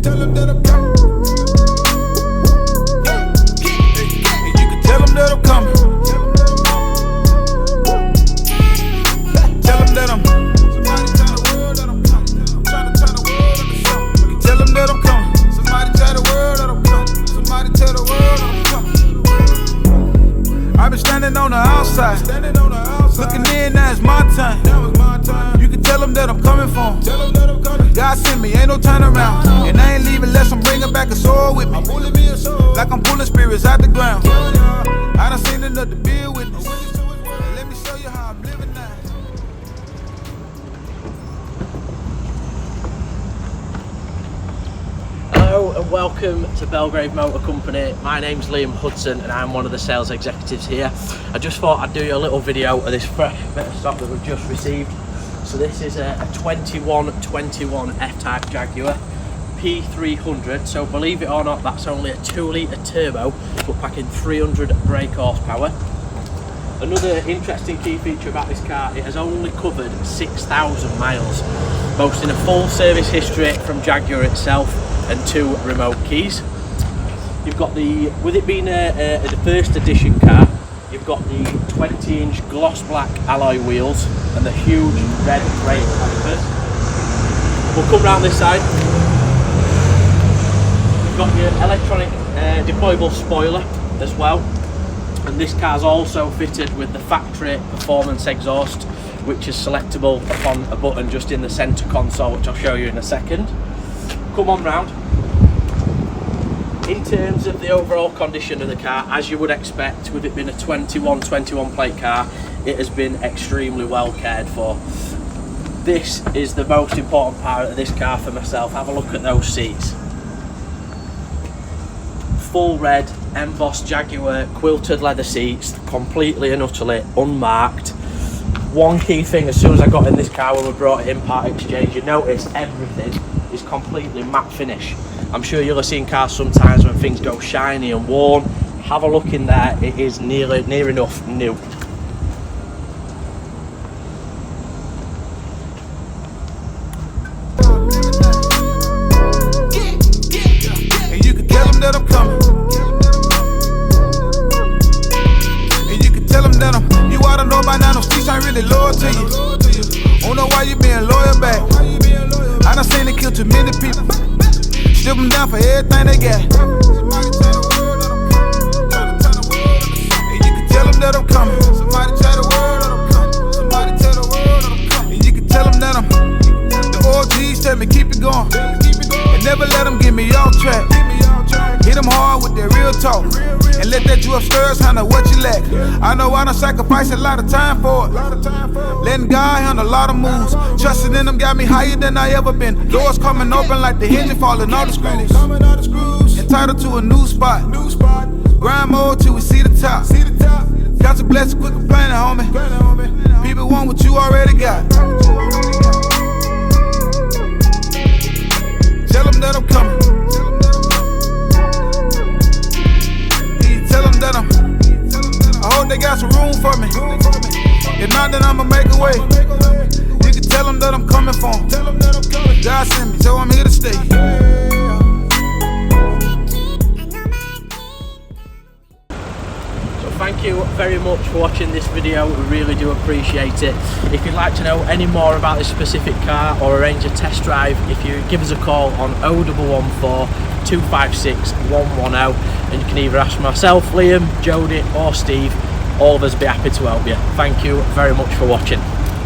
tell them that I'm coming. And you can tell them that I'm coming. Tell them that I'm somebody tell the world that I'm coming. I'm trying to turn the world into something. You can tell them that I'm coming. Somebody tell the world that I'm coming. Somebody tell the world that I'm coming. I've been standing on the outside, looking in, now it's my time. You can tell them that I'm coming for 'em. God sent me, ain't no turnaround. And I ain't leaving unless I'm bringing back a sword with me. Like I'm pulling spirits out the ground. I done seen enough to be a witness. Let me show you how I'm living now. Hello and welcome to Belgrave Motor Company. My name's Liam Hudson and I'm one of the sales executives here. I just thought I'd do you a little video of this fresh bit of stock that we've just received. So this is a 21 F-Type Jaguar P300. So believe it or not, that's only a 2-litre turbo but packing 300 brake horsepower. Another interesting key feature about this car, it has only covered 6,000 miles, boasting a full service history from Jaguar itself and 2 remote keys. You've got the, with it being a first edition car, you've got the 20-inch gloss black alloy wheels and the huge red brake calipers. We'll come round this side. You've got your electronic deployable spoiler as well. And this car's also fitted with the factory performance exhaust, which is selectable upon a button just in the centre console, which I'll show you in a second. Come on round. In terms of the overall condition of the car, as you would expect, with it being a 21 plate car, it has been extremely well cared for. This is the most important part of this car for myself. Have a look at those seats. Full red embossed Jaguar quilted leather seats, completely and utterly unmarked. One key thing, as soon as I got in this car when we brought it in part exchange, you notice everything is completely matte finish. I'm sure you'll have seen cars sometimes when things go shiny and worn. Have a look in there, it is near enough new. And you can tell them that I'm coming. And you can tell them that you ought to know by now, them streets ain't really loyal to you. Don't know why you being loyal back. I done seen it kill too many people. Strip them down for everything they got. And you can tell them that I'm coming. Somebody tell the world that I'm coming. Somebody tell the world that I'm coming. And you can tell them that I'm the OGs tell me keep it going. And never let them get me off track. Hit them hard with their real talk. And let that you upstairs handle what you lack. I know I done sacrificed a lot of time for it. Letting God handle a lot of moves. Trusting in them got me higher than I ever been. Doors coming open like the hinge falling all the screws. Entitled to a new spot. Grind mode till we see the top. Got to bless quit complaining, homie. People want what you already got. Tell them that I'm coming. Tell them that I hope they got some room for me. If not, then I'ma make a way. You can tell them that I'm coming for 'em. God sent me, so I'm here to stay. So thank you very much for watching this video, we really do appreciate it. If you'd like to know any more about this specific car or arrange a test drive, if you give us a call on 0114 256 110, and you can either ask myself, Liam, Jody or Steve. All of us be happy to help you. Thank you very much for watching.